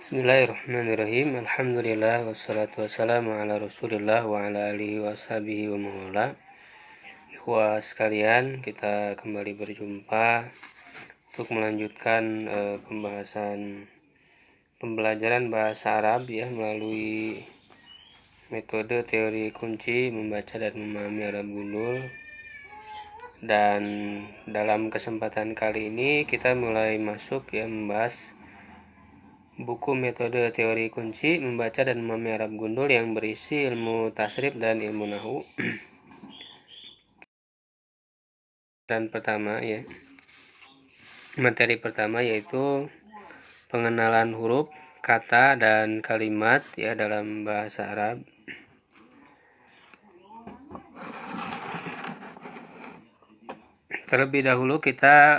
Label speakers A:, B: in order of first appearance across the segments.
A: Bismillahirrahmanirrahim. Alhamdulillah wassalatu wassalamu ala Rasulillah wa ala alihi washabihi wa mawala. Ikhwah sekalian, kita kembali berjumpa untuk melanjutkan pembelajaran bahasa Arab ya melalui metode teori kunci membaca dan memahami Arab gundul. Dan dalam kesempatan kali ini kita mulai masuk ya membahas buku metode teori kunci membaca dan memahami Arab gundul yang berisi ilmu tasrif dan ilmu nahu. Dan pertama ya, materi pertama yaitu pengenalan huruf, kata dan kalimat ya dalam bahasa Arab. Terlebih dahulu kita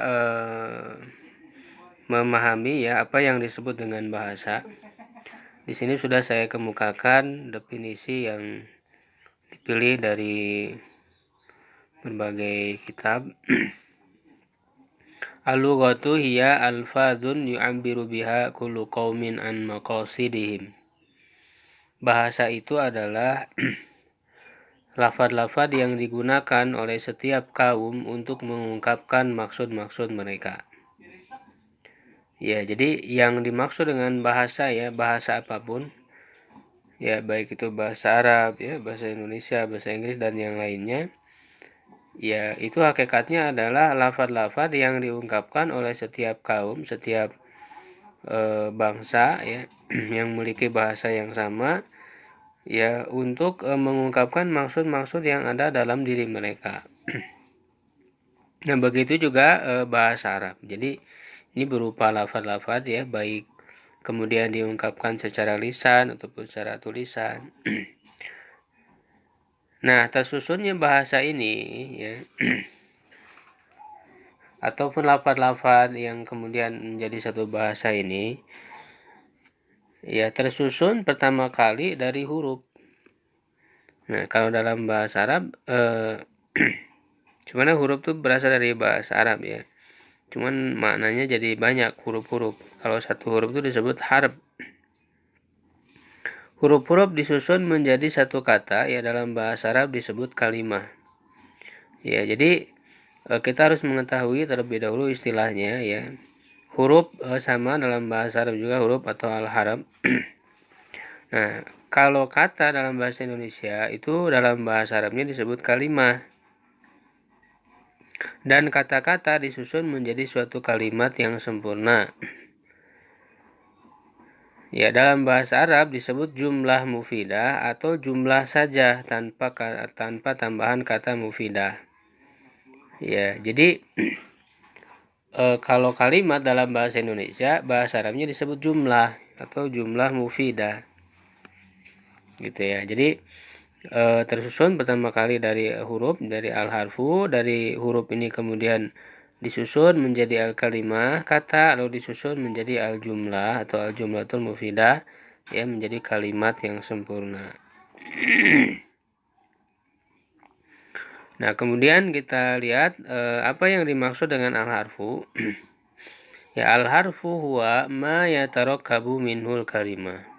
A: memahami ya apa yang disebut dengan bahasa. Di sini sudah saya kemukakan definisi yang dipilih dari berbagai kitab. Al-lughatu hiya alfadhun yu'abbiru biha kullu qaumin an maqasidihim. Bahasa itu adalah lafaz-lafaz yang digunakan oleh setiap kaum untuk mengungkapkan maksud-maksud mereka. Ya, jadi yang dimaksud dengan bahasa ya, bahasa apapun. Ya, baik itu bahasa Arab ya, bahasa Indonesia, bahasa Inggris dan yang lainnya. Ya, itu hakikatnya adalah lafaz-lafaz yang diungkapkan oleh setiap kaum, setiap bangsa ya yang memiliki bahasa yang sama ya untuk mengungkapkan maksud-maksud yang ada dalam diri mereka. Nah, begitu juga bahasa Arab. Jadi ini berupa lafaz-lafaz ya, baik kemudian diungkapkan secara lisan ataupun secara tulisan. Nah, tersusunnya bahasa ini ya ataupun lafaz-lafaz yang kemudian menjadi satu bahasa ini ya tersusun pertama kali dari huruf. Nah, kalau dalam bahasa Arab sebenarnya huruf itu berasal dari bahasa Arab ya. Cuman maknanya jadi banyak huruf-huruf. Kalau satu huruf itu disebut harf. Huruf-huruf disusun menjadi satu kata ya dalam bahasa Arab disebut kalimah. Ya, jadi kita harus mengetahui terlebih dahulu istilahnya ya. Huruf sama dalam bahasa Arab juga huruf atau al-harf. Nah, kalau kata dalam bahasa Indonesia itu dalam bahasa Arabnya disebut kalimah. Dan kata-kata disusun menjadi suatu kalimat yang sempurna. Ya, dalam bahasa Arab disebut jumlah mufidah atau jumlah saja tanpa tambahan kata mufidah. Ya, jadi kalau kalimat dalam bahasa Indonesia, bahasa Arabnya disebut jumlah atau jumlah mufidah. Gitu ya. Jadi tersusun pertama kali dari huruf, dari al-harfu, dari huruf ini kemudian disusun menjadi al-kalimah kata, lalu disusun menjadi al-jumlah atau al-jumlatul mufidah ya, menjadi kalimat yang sempurna. Nah, kemudian kita lihat apa yang dimaksud dengan al-harfu. Ya, al-harfu huwa ma yatarakkabu minhul kalimah.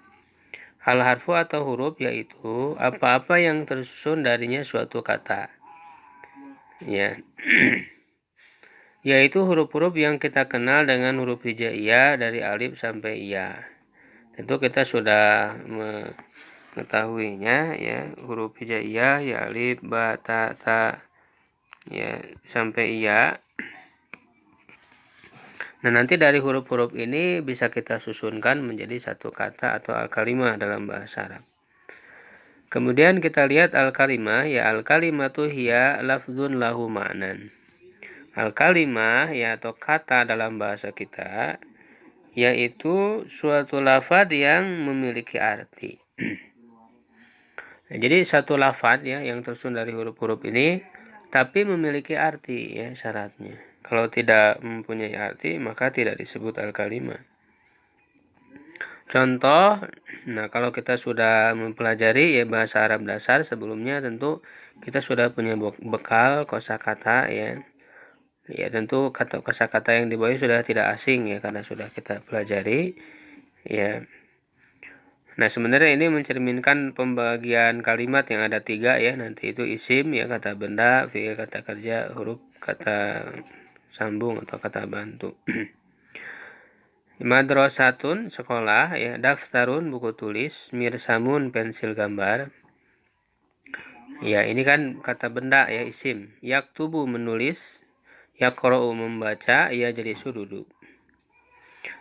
A: Al-harfu atau huruf yaitu apa-apa yang tersusun darinya suatu kata. Ya. Yaitu huruf-huruf yang kita kenal dengan huruf hijaiyah dari alif sampai ya. Tentu kita sudah mengetahuinya ya, huruf hijaiyah ya alif, ba, ta, sa ya sampai ya. Nah, nanti dari huruf-huruf ini bisa kita susunkan menjadi satu kata atau al-kalimah dalam bahasa Arab. Kemudian kita lihat al-kalimah, ya al-kalimatu hiya lafzun lahu ma'nan. Al-kalimah ya atau kata dalam bahasa kita yaitu suatu lafaz yang memiliki arti. Nah, jadi satu lafaz ya yang tersusun dari huruf-huruf ini tapi memiliki arti ya syaratnya. Kalau tidak mempunyai arti maka tidak disebut al-kalimah. Contoh, nah kalau kita sudah mempelajari ya bahasa Arab dasar sebelumnya tentu kita sudah punya bekal kosakata ya. Ya tentu kosakata yang di bawah sudah tidak asing ya karena sudah kita pelajari. Ya. Nah, sebenarnya ini mencerminkan pembagian kalimat yang ada 3 ya. Nanti itu isim ya, kata benda, fi'il kata kerja, huruf kata sambung atau kata bantu. Madrasatun sekolah ya, daftarun buku tulis, mirsamun pensil gambar. Ya, ini kan kata benda ya, isim. Yaktubu menulis, yaqra'u membaca, ya jadi duduk.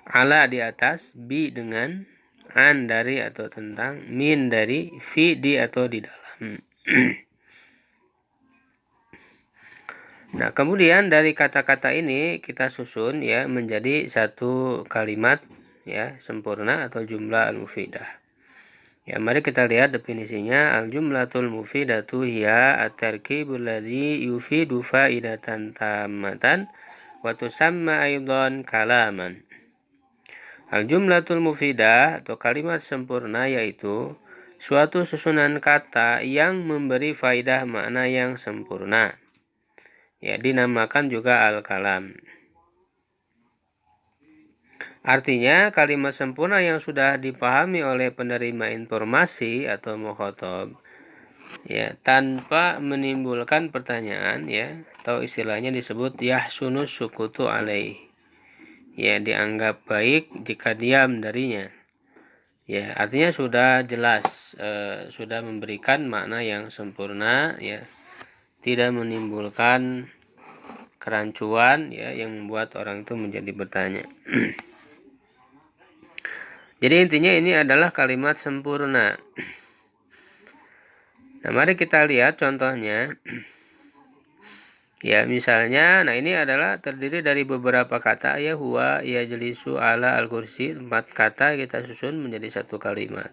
A: Ala di atas, bi dengan, an dari atau tentang, min dari, fi di atau di dalam. Nah, kemudian dari kata-kata ini kita susun ya menjadi satu kalimat ya sempurna atau jumlah al-mufidah. Ya, mari kita lihat definisinya. Al-jumlatul mufidatu hiya at-tarkibul ladzi yufidu faidatan tammatan wa tusamma aidan kalaman. Al-jumlatul mufidah atau kalimat sempurna yaitu suatu susunan kata yang memberi faidah makna yang sempurna. Ya, dinamakan juga al-kalam. Artinya kalimat sempurna yang sudah dipahami oleh penerima informasi atau mukhatab ya tanpa menimbulkan pertanyaan ya, atau istilahnya disebut yahsunus sukutu alaih. Ya, dianggap baik jika diam darinya. Ya, artinya sudah jelas, sudah memberikan makna yang sempurna ya, tidak menimbulkan kerancuan ya yang membuat orang itu menjadi bertanya. Jadi intinya ini adalah kalimat sempurna. Nah, mari kita lihat contohnya. Ya, misalnya, nah ini adalah terdiri dari beberapa kata ya, huwa, ya jelisu, ala, al-kursi. 4 kata kita susun menjadi satu kalimat.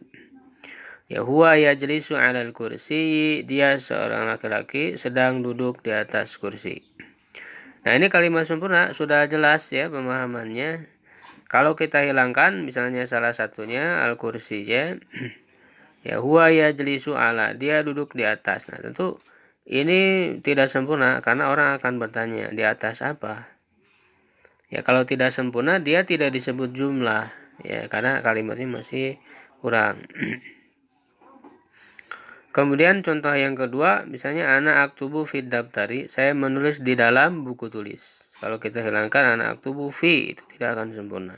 A: Ya, huwa ya jelisu ala al-kursi, dia seorang laki-laki sedang duduk di atas kursi. Nah, ini kalimat sempurna, sudah jelas ya pemahamannya. Kalau kita hilangkan misalnya salah satunya al-kursi ya huwa yajlisu ala, dia duduk di atas. Nah, tentu ini tidak sempurna karena orang akan bertanya di atas apa. Ya, kalau tidak sempurna dia tidak disebut jumlah ya karena kalimatnya masih kurang. Kemudian contoh yang kedua misalnya ana aktubu fid daftari, saya menulis di dalam buku tulis. Kalau kita hilangkan ana aktubu fi, itu tidak akan sempurna.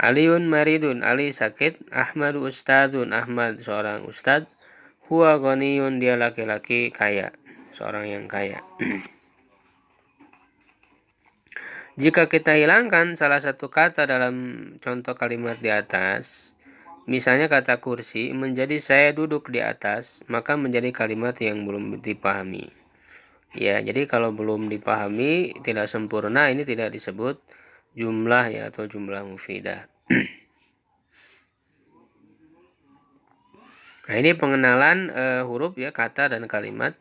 A: Aliun maridun, Ali sakit. Ahmadu ustadun, Ahmad seorang ustad. Huwa ghaniyun, dia laki-laki kaya, seorang yang kaya. Jika kita hilangkan salah satu kata dalam contoh kalimat di atas, misalnya kata kursi, menjadi saya duduk di atas, maka menjadi kalimat yang belum dipahami. Ya, jadi kalau belum dipahami, tidak sempurna, ini tidak disebut jumlah ya atau jumlah mufidah. Nah, ini pengenalan huruf ya, kata dan kalimat.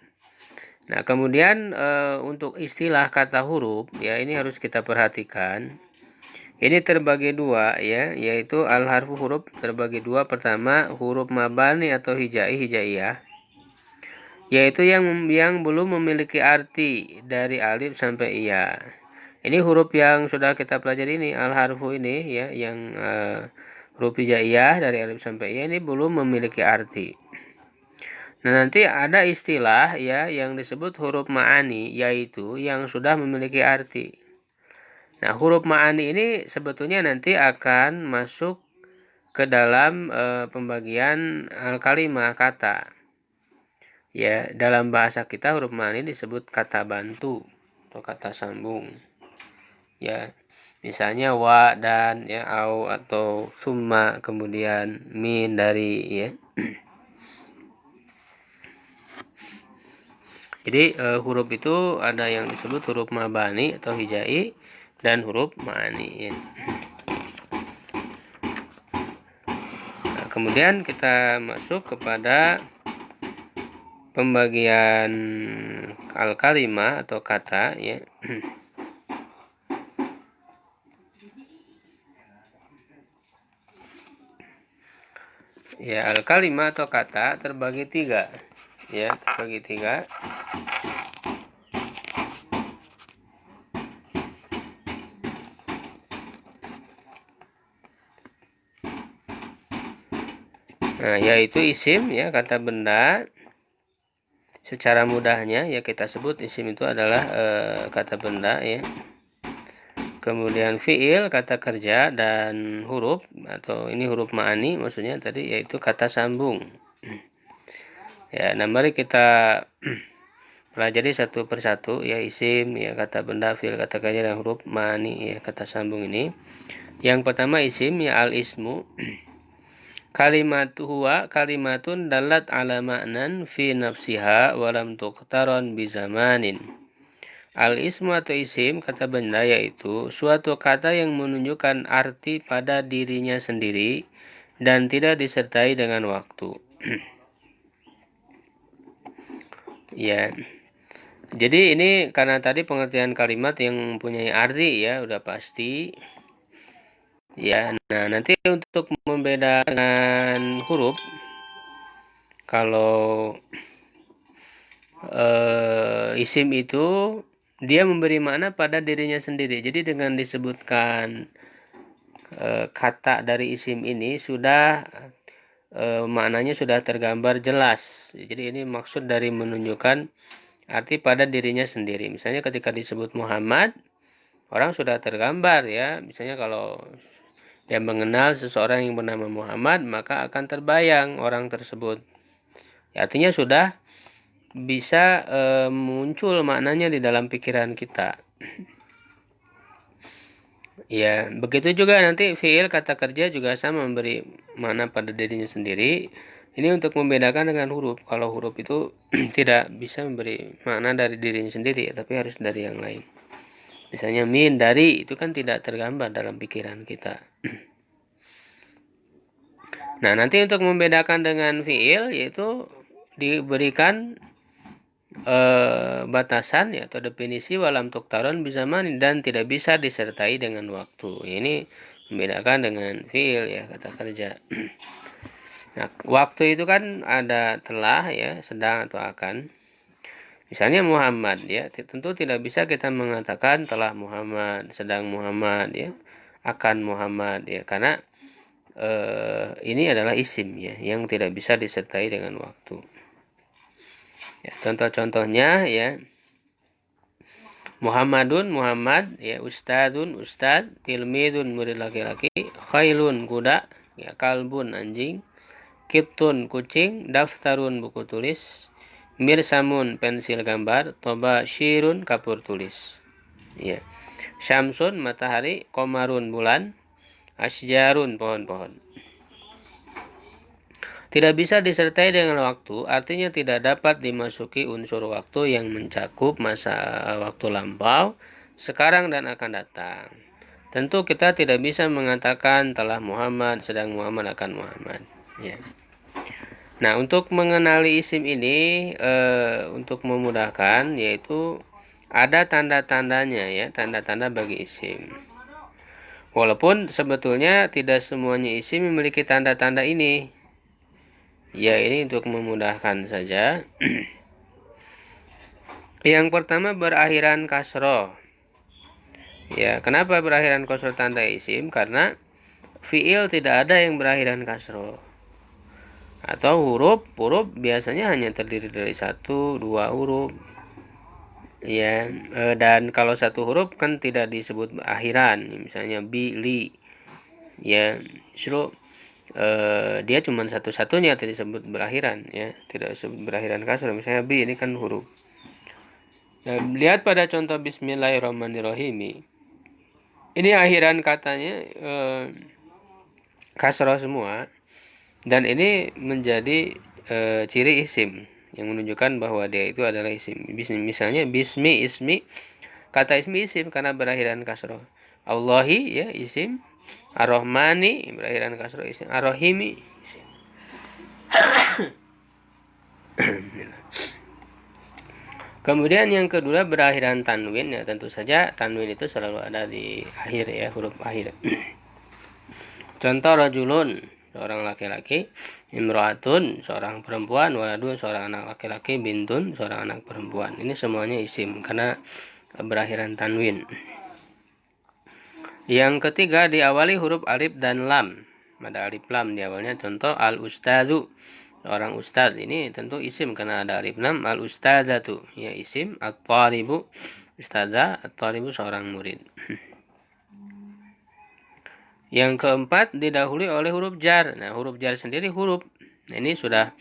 A: Nah, kemudian untuk istilah kata huruf ya ini harus kita perhatikan. Ini terbagi dua ya, yaitu al-harfu huruf terbagi dua. Pertama, huruf mabani atau hijaiyah, yaitu yang belum memiliki arti dari alif sampai iya. Ini huruf yang sudah kita pelajari ini, al-harfu ini ya, yang huruf hijaiyah dari alif sampai iya ini belum memiliki arti. Nah, nanti ada istilah ya yang disebut huruf ma'ani, yaitu yang sudah memiliki arti. Nah, huruf ma'ani ini sebetulnya nanti akan masuk ke dalam pembagian al-kalimah kata. Ya, dalam bahasa kita huruf ma'ani disebut kata bantu atau kata sambung. Ya, misalnya wa dan ya au atau summa kemudian min dari ya. Jadi huruf itu ada yang disebut huruf mabani atau hijai dan huruf ma'ani ya. Nah, kemudian kita masuk kepada pembagian al-kalimah atau kata ya. Ya, al-kalimah atau kata terbagi 3. Ya, terbagi 3. Nah, yaitu isim ya, kata benda. Secara mudahnya ya kita sebut isim itu adalah kata benda ya. Kemudian fiil kata kerja, dan huruf atau ini huruf ma'ani maksudnya tadi yaitu kata sambung. Ya, nah mari kita pelajari satu persatu ya, isim ya, kata benda, fiil kata kerja, dan huruf ma'ani ya, kata sambung ini. Yang pertama isim ya, al ismu. Kalimatu huwa kalimatun dalat ala ma'nan fi nafsiha walam tuqtaron bizamanin. Al-ismu atau isim kata benda yaitu suatu kata yang menunjukkan arti pada dirinya sendiri dan tidak disertai dengan waktu. Ya. Jadi ini karena tadi pengertian kalimat yang mempunyai arti ya udah pasti. Ya, nah nanti untuk membedakan huruf, kalau isim itu dia memberi makna pada dirinya sendiri. Jadi dengan disebutkan kata dari isim ini sudah maknanya sudah tergambar jelas. Jadi ini maksud dari menunjukkan arti pada dirinya sendiri. Misalnya ketika disebut Muhammad, orang sudah tergambar ya. Misalnya kalau dia mengenal seseorang yang bernama Muhammad, maka akan terbayang orang tersebut. Ya, artinya sudah bisa muncul maknanya di dalam pikiran kita. Ya, begitu juga nanti fiil kata kerja juga sama memberi makna pada dirinya sendiri. Ini untuk membedakan dengan huruf. Kalau huruf itu tidak bisa memberi makna dari dirinya sendiri, tapi harus dari yang lain. Misalnya min, dari, itu kan tidak tergambar dalam pikiran kita. Nah, nanti untuk membedakan dengan fiil yaitu diberikan batasan ya, atau definisi walam tuktaron bizaman, dan tidak bisa disertai dengan waktu. Ini membedakan dengan fiil ya, kata kerja. Nah, waktu itu kan ada telah ya, sedang atau akan. Misalnya Muhammad ya, tentu tidak bisa kita mengatakan telah Muhammad, sedang Muhammad ya, akan Muhammad ya, karena ini adalah isim ya, yang tidak bisa disertai dengan waktu. Ya, contoh-contohnya ya, Muhammadun Muhammad ya, ustadun ustad, tilmidun murid laki-laki, khailun kuda ya, kalbun anjing, kitun kucing, daftarun buku tulis, mirsamun pensil gambar, toba syirun kapur tulis ya, syamsun matahari, komarun bulan, asjarun pohon-pohon. Tidak bisa disertai dengan waktu, artinya tidak dapat dimasuki unsur waktu yang mencakup masa waktu lampau, sekarang dan akan datang. Tentu kita tidak bisa mengatakan telah Muhammad, sedang Muhammad, akan Muhammad ya. Nah, untuk mengenali isim ini untuk memudahkan, yaitu ada tanda-tandanya ya, tanda-tanda bagi isim. Walaupun sebetulnya tidak semuanya isim memiliki tanda-tanda ini. Ya, ini untuk memudahkan saja. Yang pertama berakhiran kasroh. Ya, kenapa berakhiran kasroh tanda isim? Karena fiil tidak ada yang berakhiran kasroh. Atau huruf biasanya hanya terdiri dari 1-2 huruf. Ya, dan kalau satu huruf kan tidak disebut akhiran. Misalnya bi, li. Ya, justru dia cuma satu-satunya tidak disebut berakhiran ya, tidak disebut berakhiran kasar. Misalnya bi, ini kan huruf. Nah, lihat pada contoh bismillahirrahmanirrahim, ini akhiran katanya kasroh semua, dan ini menjadi ciri isim yang menunjukkan bahwa dia itu adalah isim. Misalnya bismi, ismi, kata ismi isim karena berakhiran kasroh. Allahi ya isim, Ar-Rahmani berakhiran kasroh isim, Ar-Rahimi isim. Kemudian yang kedua berakhiran tanwin ya, tentu saja tanwin itu selalu ada di akhir ya, huruf akhir. Contoh rajulun seorang laki-laki, imro'atun seorang perempuan, waladun seorang anak laki-laki, bintun seorang anak perempuan. Ini semuanya isim karena berakhiran tanwin. Yang ketiga diawali huruf alif dan lam. ada alif lam di awalnya. Contoh al-ustadzu, orang ustadz, ini tentu isim karena ada alif lam. Al-ustadzatu, ya isim. At-thalibu, ustadzah. At-thalibu, seorang murid. Yang keempat, didahului oleh huruf jar. Nah, huruf jar sendiri huruf. Nah, ini sudah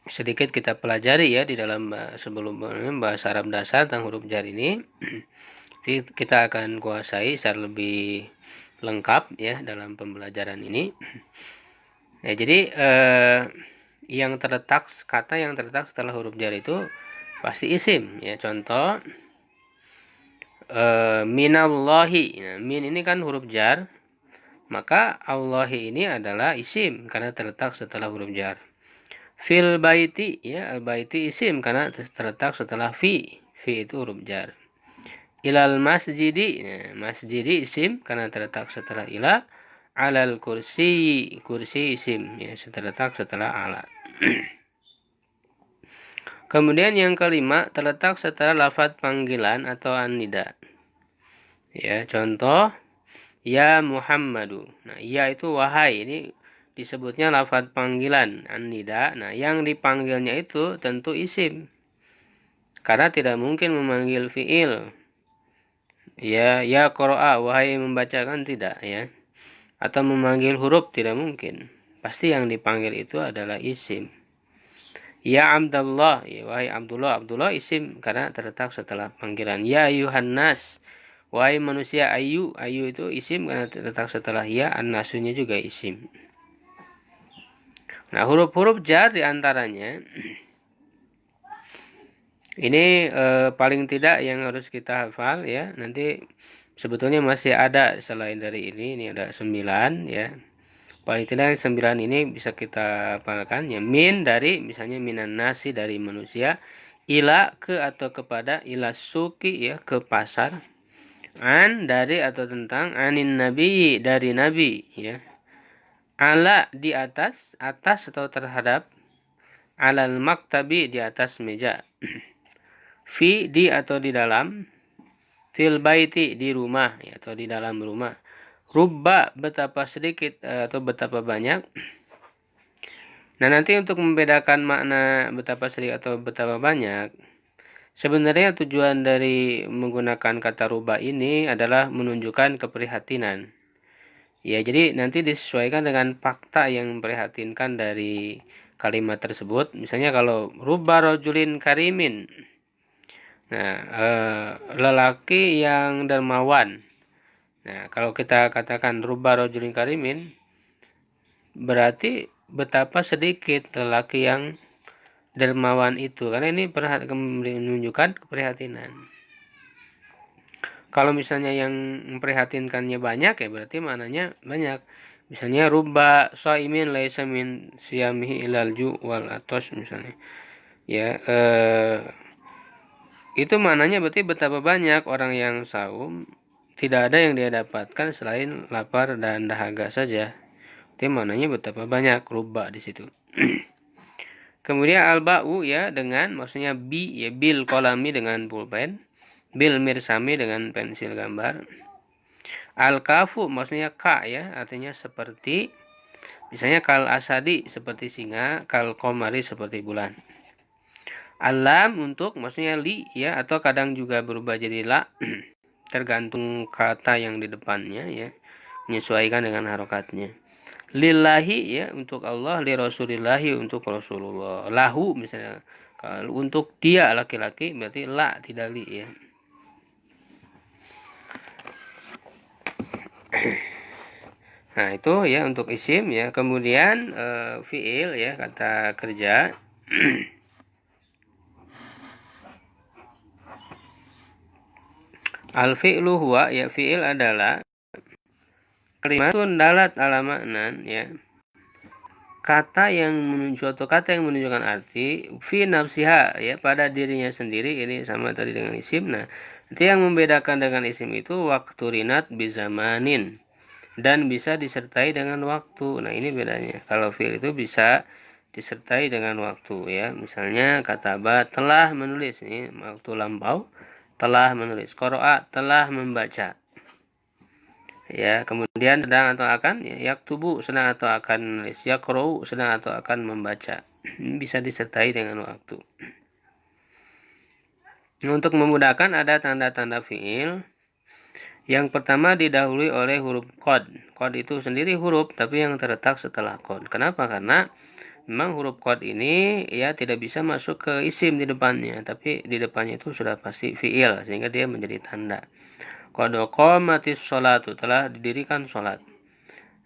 A: sedikit kita pelajari ya di dalam sebelum bahasa Arab dasar tentang huruf jar ini. Kita akan kuasai secara lebih lengkap ya dalam pembelajaran ini. Ya, jadi yang terletak, kata yang terletak setelah huruf jar itu pasti isim ya. Contoh minallahi. Nah, min ini kan huruf jar, maka Allahi ini adalah isim karena terletak setelah huruf jar. Fil baiti, ya al baiti isim karena terletak setelah fi itu huruf jar. Ilal masjidi, nah, masjidi isim karena terletak setelah ila. Alal kursi, kursi isim ya terletak setelah ala. Kemudian yang kelima, terletak setelah lafadz panggilan atau an-nida. Ya, contoh ya Muhammadu. Nah, ya itu wahai, ini disebutnya lafadz panggilan an-nida. Nah, yang dipanggilnya itu tentu isim. Karena tidak mungkin memanggil fiil. Ya qira'a, wahai membacakan, tidak ya. Atau memanggil huruf, tidak mungkin. Pasti yang dipanggil itu adalah isim. Ya Abdullah, ya wahai Abdullah. Abdullah isim karena terletak setelah panggilan. Ya ayuhan nas, wahai manusia. Ayu itu isim karena terletak setelah ya. An-nasunya juga isim. Nah, huruf-huruf jar diantaranya ini paling tidak yang harus kita hafal ya. Nanti sebetulnya masih ada selain dari ini. Ini ada 9 ya. Paling tidak 9 ini bisa kita hafalkan ya. Min dari misalnya minan nasi, dari manusia. Ila ke atau kepada. Ila suki ya, ke pasar. An dari atau tentang. Anin nabi, dari nabi ya. Ala di atas atau terhadap. Alal maktabi, di atas meja. Fi di atau di dalam. Fil baiti, di rumah ya, atau di dalam rumah. Rubba, betapa sedikit atau betapa banyak. Nah, nanti untuk membedakan makna betapa sedikit atau betapa banyak, sebenarnya tujuan dari menggunakan kata rubba ini adalah menunjukkan keprihatinan. Ya, jadi nanti disesuaikan dengan fakta yang memprihatinkan dari kalimat tersebut. Misalnya kalau rubba rajulin karimin. Nah, lelaki yang dermawan. Nah, kalau kita katakan rubba rajulin karimin, berarti betapa sedikit lelaki yang dermawan itu. Karena ini menunjukkan keprihatinan. Kalau misalnya yang memprihatinkannya banyak ya berarti maknanya banyak. Misalnya rubba shaimin laisa min siyamihi ilal ju wal atos misalnya. Ya, itu maknanya berarti betapa banyak orang yang saum, tidak ada yang dia dapatkan selain lapar dan dahaga saja. Itu maknanya betapa banyak rubba di situ. Kemudian alba'u ya dengan maksudnya bi ya bil kolami dengan pulpen, bil mirsami dengan pensil gambar. Al-kafu maksudnya ka ya, artinya seperti, misalnya kal asadi seperti singa, kal komari seperti bulan. Alam untuk maksudnya li ya, atau kadang juga berubah jadi la tergantung kata yang di depannya ya, menyesuaikan dengan harokatnya. Lillahi ya untuk Allah, li rasulillahi untuk Rasulullah. Lahu misalnya kalau untuk dia laki-laki berarti la, tidak li ya. Nah, itu ya untuk isim ya. Kemudian fiil ya, kata kerja. Al-fi'lu huwa ya, fi'il adalah kalimatun dalat ala maknan ya. Kata yang suatu kata yang menunjukkan arti fi nafsiha ya, pada dirinya sendiri. Ini sama tadi dengan isim. Nah, nanti yang membedakan dengan isim itu waktu rinat bizamanin, dan bisa disertai dengan waktu. Nah, ini bedanya. Kalau fi'il itu bisa disertai dengan waktu ya. Misalnya kataba telah menulis, ini waktu lampau, telah menulis. Qara'a telah membaca. Ya, kemudian sedang atau akan, ya, yaktubu sedang atau akan menulis, yaqra'u sedang atau akan membaca. Ini bisa disertai dengan waktu. Untuk memudahkan ada tanda-tanda fiil. Yang pertama didahului oleh huruf qad. Qad itu sendiri huruf tapi yang terletak setelah qad. Kenapa? Karena memang huruf qad ini ya tidak bisa masuk ke isim di depannya, tapi di depannya itu sudah pasti fiil sehingga dia menjadi tanda. Qad qamatis sholatu, telah didirikan sholat.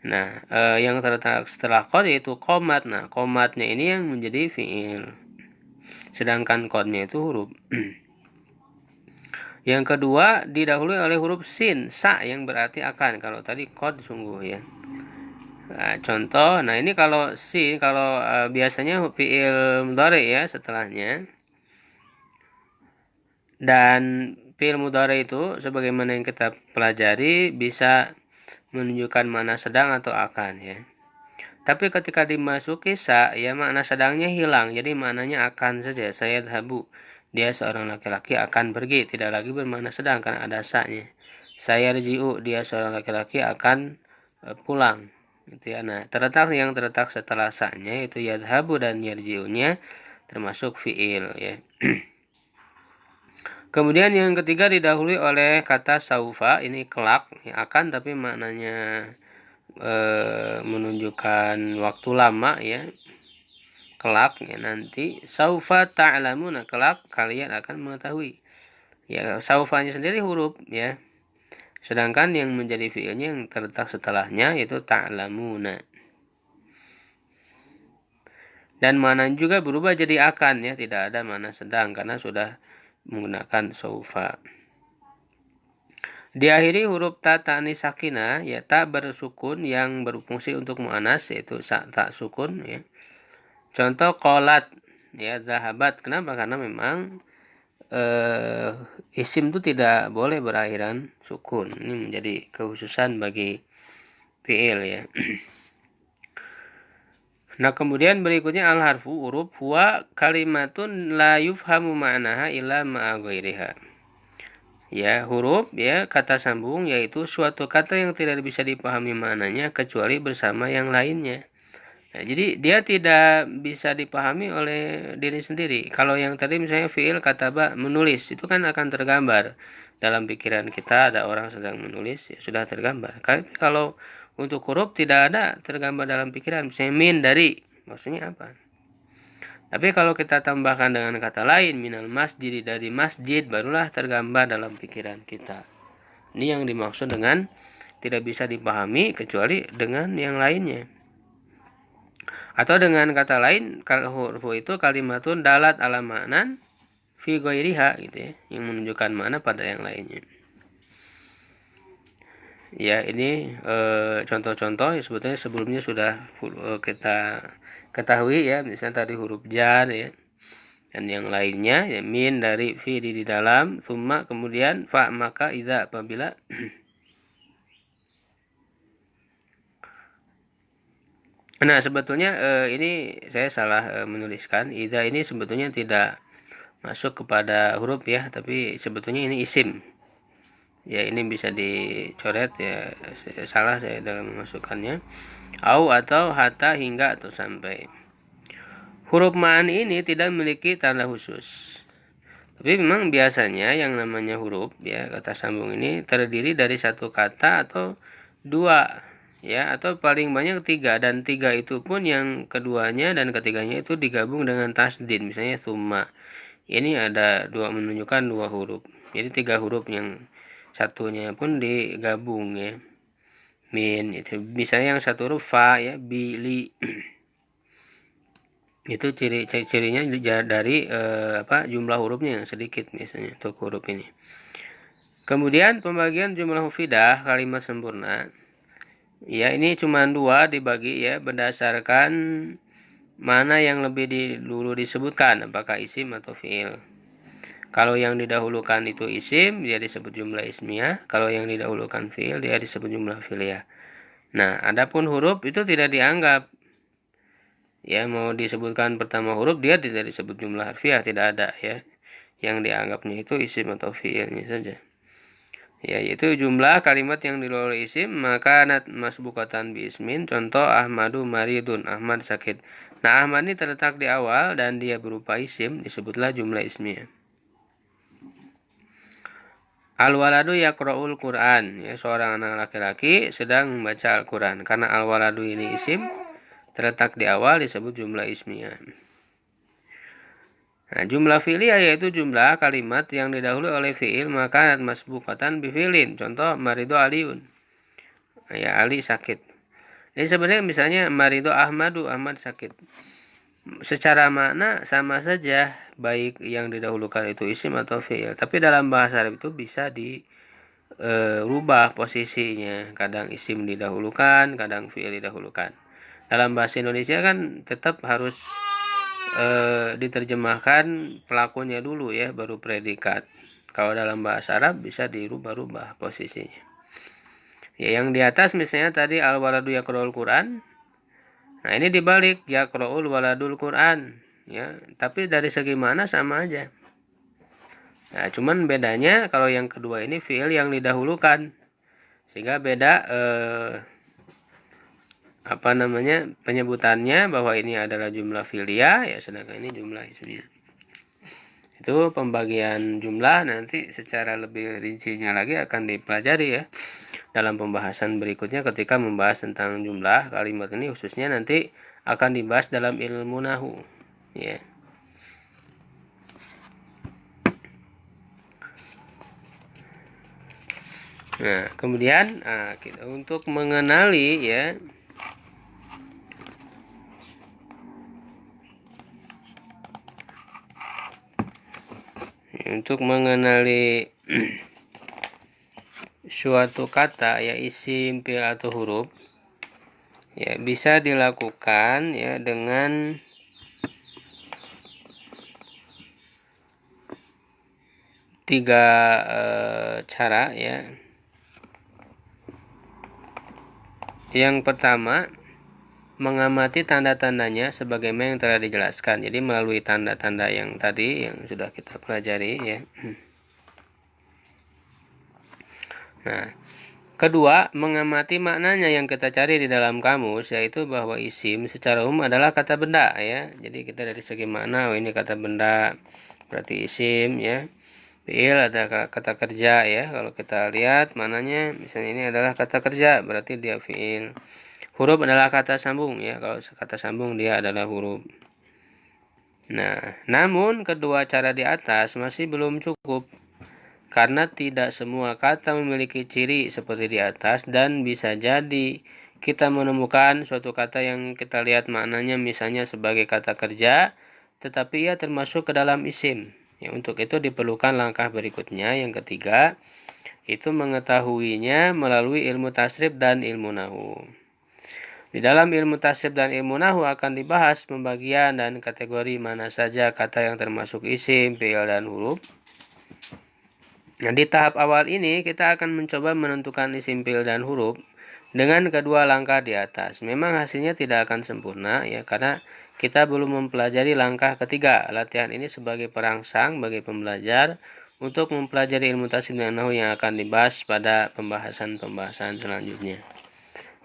A: Nah, yang terletak setelah qad yaitu qomat. Nah, qomatnya ini yang menjadi fiil. Sedangkan qadnya itu huruf. Yang kedua didahului oleh huruf sin, sa yang berarti akan. Kalau tadi qad sungguh ya. Nah, contoh, nah ini kalau biasanya fiil mudhari ya setelahnya. Dan fiil mudhari itu sebagaimana yang kita pelajari bisa menunjukkan makna sedang atau akan ya. Tapi ketika dimasuki sa ya makna sedangnya hilang, jadi maknanya akan saja. Saya dhahabu, dia seorang laki-laki akan pergi, tidak lagi bermakna sedang karena ada sa-nya. Saya rji'u, dia seorang laki-laki akan pulang gitu ya. Nah, yang terletak setelah sa-nya yaitu yadhabu dan yarji'unya termasuk fiil ya. Kemudian yang ketiga didahului oleh kata saufa, ini kelak ya, akan tapi maknanya menunjukkan waktu lama ya, kelak ya, nanti. Saufa ta'lamuna, kelak kalian akan mengetahui ya. Saufanya sendiri huruf ya, sedangkan yang menjadi fiilnya yang terletak setelahnya yaitu ta'lamuna. Dan mana juga berubah jadi akan ya, tidak ada mana sedang karena sudah menggunakan saufa. Diakhiri huruf ta ta'nis sakinah ya, ta bersukun yang berfungsi untuk muannas yaitu tak sukun ya. Contoh qolat ya, zahabat. Kenapa? Karena memang isim itu tidak boleh berakhiran sukun. Ini menjadi kekhususan bagi fiil ya. Nah, kemudian berikutnya al-harfu, huruf. Huwa kalimatun la yufhamu ma'naha illa ma'a ghairiha. Ya, huruf ya, kata sambung yaitu suatu kata yang tidak bisa dipahami maknanya kecuali bersama yang lainnya. Nah, jadi dia tidak bisa dipahami oleh diri sendiri. Kalau yang tadi misalnya fiil kataba, menulis, itu kan akan tergambar dalam pikiran kita ada orang sedang menulis, ya sudah tergambar. Kalau untuk huruf tidak ada tergambar dalam pikiran, misalnya min, dari, maksudnya apa? Tapi kalau kita tambahkan dengan kata lain, minal masjid, dari masjid, barulah tergambar dalam pikiran kita. Ini yang dimaksud dengan tidak bisa dipahami kecuali dengan yang lainnya. Atau dengan kata lain, kalau huruf itu kalimatun dalat ala ma'nan fi ghairiha gitu ya, yang menunjukkan makna pada yang lainnya. Ya, ini contoh-contoh ya, sebetulnya sebelumnya sudah kita ketahui ya, misalnya tadi huruf jar ya, dan yang lainnya ya, min, dari, fi, di dalam, summa, kemudian fa, maka, idza, apabila. Nah, sebetulnya ini saya salah menuliskan, idza ini sebetulnya tidak masuk kepada huruf ya, tapi sebetulnya ini isim ya. Ini bisa dicoret ya, salah saya dalam memasukkannya. Au, atau hatta, hingga atau sampai. Huruf ma'an ini tidak memiliki tanda khusus, tapi memang biasanya yang namanya huruf ya, kata sambung ini terdiri dari satu kata atau dua ya, atau paling banyak tiga, dan tiga itu pun yang keduanya dan ketiganya itu digabung dengan tasdid. Misalnya summa, ini ada dua, menunjukkan dua huruf, jadi tiga huruf, yang satunya pun digabung ya, min itu. Misalnya yang satu huruf fa ya, bili itu cirinya dari jumlah hurufnya yang sedikit misalnya untuk huruf ini. Kemudian pembagian jumlah mufidah, kalimat sempurna ya, ini cuma dua dibagi ya, berdasarkan mana yang lebih dulu disebutkan, apakah isim atau fiil. Kalau yang didahulukan itu isim, dia disebut jumlah ismiyah. Kalau yang didahulukan fiil, dia disebut jumlah fi'liyah. Nah, adapun huruf itu tidak dianggap ya, mau disebutkan pertama huruf dia tidak disebut jumlah harfiah, tidak ada ya. Yang dianggapnya itu isim atau fiilnya saja. Ya, yaitu jumlah kalimat yang dilalu oleh isim maka masbukatan bi ismin. Contoh Ahmadu maridun, Ahmad sakit. Nah, Ahmad ini terletak di awal dan dia berupa isim, disebutlah jumlah ismiyah. Al-waladu yaqra'ul Qur'an, ya, seorang anak laki-laki sedang membaca Al-Qur'an. Karena al-waladu ini isim terletak di awal disebut jumlah ismiyah. Nah, jumlah fi'liyah yaitu jumlah kalimat yang didahului oleh fi'il maka masbukatan bi fi'lin. Contoh marido aliun. Ya, Ali sakit. Jadi sebenarnya misalnya marido Ahmadu, Ahmad sakit. Secara makna sama saja baik yang didahulukan itu isim atau fi'il. Tapi dalam bahasa Arab itu bisa dirubah posisinya. Kadang isim didahulukan, kadang fi'il didahulukan. Dalam bahasa Indonesia kan tetap harus diterjemahkan pelakunya dulu ya, baru predikat. Kalau dalam bahasa Arab bisa dirubah-rubah posisinya. Ya, yang di atas misalnya tadi al-waladu yaqra'ul Qur'an. Nah, ini dibalik yaqra'ul waladul Qur'an, ya. Tapi dari segi mana sama aja. Nah, cuman bedanya kalau yang kedua ini fi'il yang didahulukan. Sehingga beda penyebutannya bahwa ini adalah jumlah fi'liyah ya, sedangkan ini jumlah ismiyah. Itu pembagian jumlah nanti secara lebih rincinya lagi akan dipelajari ya dalam pembahasan berikutnya ketika membahas tentang jumlah kalimat ini, khususnya nanti akan dibahas dalam ilmu nahu ya. Nah, kemudian kita untuk mengenali ya suatu kata ya, isim, fi'il atau huruf ya, bisa dilakukan ya dengan tiga cara ya. Yang pertama, mengamati tanda-tandanya sebagaimana yang telah dijelaskan. Jadi melalui tanda-tanda yang tadi yang sudah kita pelajari ya. Nah, kedua, mengamati maknanya yang kita cari di dalam kamus, yaitu bahwa isim secara umum adalah kata benda ya. Jadi kita dari segi makna, ini kata benda berarti isim ya. Fi'il ada kata kerja ya. Kalau kita lihat maknanya misalnya ini adalah kata kerja, berarti dia fi'il. Huruf adalah kata sambung ya. Kalau kata sambung dia adalah huruf. Nah, namun kedua cara di atas masih belum cukup. Karena tidak semua kata memiliki ciri seperti di atas, dan bisa jadi kita menemukan suatu kata yang kita lihat maknanya misalnya sebagai kata kerja, tetapi ia termasuk ke dalam isim. Ya, untuk itu diperlukan langkah berikutnya, yang ketiga, itu mengetahuinya melalui ilmu tasrif dan ilmu nahu. Di dalam ilmu tasrif dan ilmu nahu akan dibahas pembagian dan kategori mana saja kata yang termasuk isim, fi'il, dan huruf. Nah, di tahap awal ini kita akan mencoba menentukan isim, fi'il, dan huruf dengan kedua langkah di atas. Memang hasilnya tidak akan sempurna ya, karena kita belum mempelajari langkah ketiga. Latihan ini sebagai perangsang bagi pembelajar untuk mempelajari ilmu tasrif dan nahwu yang akan dibahas pada pembahasan selanjutnya.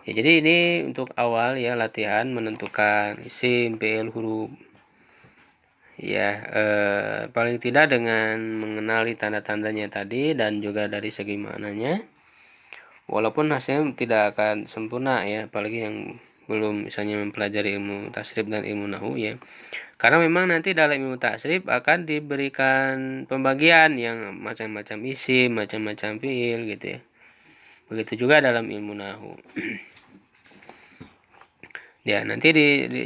A: Ya, jadi ini untuk awal ya, latihan menentukan isim, fi'il, huruf. Ya, paling tidak dengan mengenali tanda-tandanya tadi dan juga dari segi maknanya. Walaupun hasilnya tidak akan sempurna ya, apalagi yang belum misalnya mempelajari ilmu tasrif dan ilmu nahu ya. Karena memang nanti dalam ilmu tasrif akan diberikan pembagian yang macam-macam isim, macam-macam fi'il gitu ya. Begitu juga dalam ilmu nahu. Ya, nanti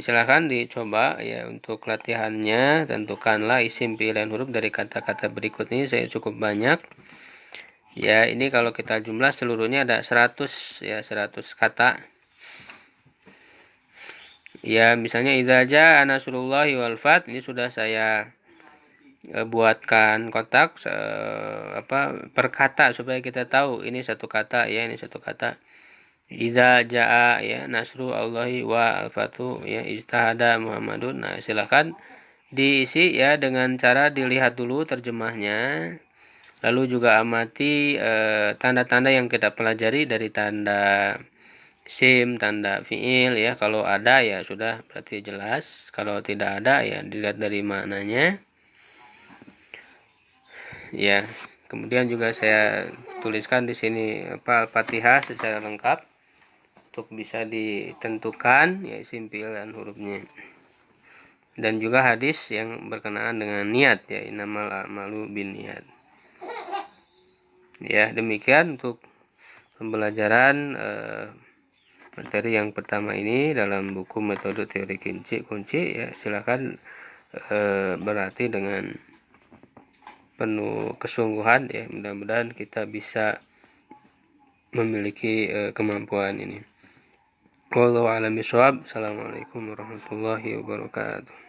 A: silakan dicoba ya untuk latihannya. Tentukanlah isim, fi'il, dan huruf dari kata-kata berikut ini. Saya cukup banyak. Ya, ini kalau kita jumlah seluruhnya ada 100 ya, 100 kata. Ya, misalnya idza jaa nasrullahi wal fath, ini sudah saya buatkan kotak per kata supaya kita tahu ini satu kata ya, ini satu kata. Idza jaa ya nasru Allahi wa al-fathu ya ijtahada Muhammadun. Nah, silakan diisi ya dengan cara dilihat dulu terjemahnya. Lalu juga amati tanda-tanda yang kita pelajari dari tanda sim, tanda fiil ya. Kalau ada ya sudah berarti jelas. Kalau tidak ada ya dilihat dari maknanya. Ya. Kemudian juga saya tuliskan di sini Al-Fatihah secara lengkap untuk bisa ditentukan ya isim fiil dan hurufnya. Dan juga hadis yang berkenaan dengan niat ya, innamal a'malu binniyat. Ya, demikian untuk pembelajaran materi yang pertama ini dalam buku metode teori kunci ya. Silakan berarti dengan penuh kesungguhan ya, mudah-mudahan kita bisa memiliki kemampuan ini. Wallahu a'lam bishawab. Assalamualaikum warahmatullahi wabarakatuh.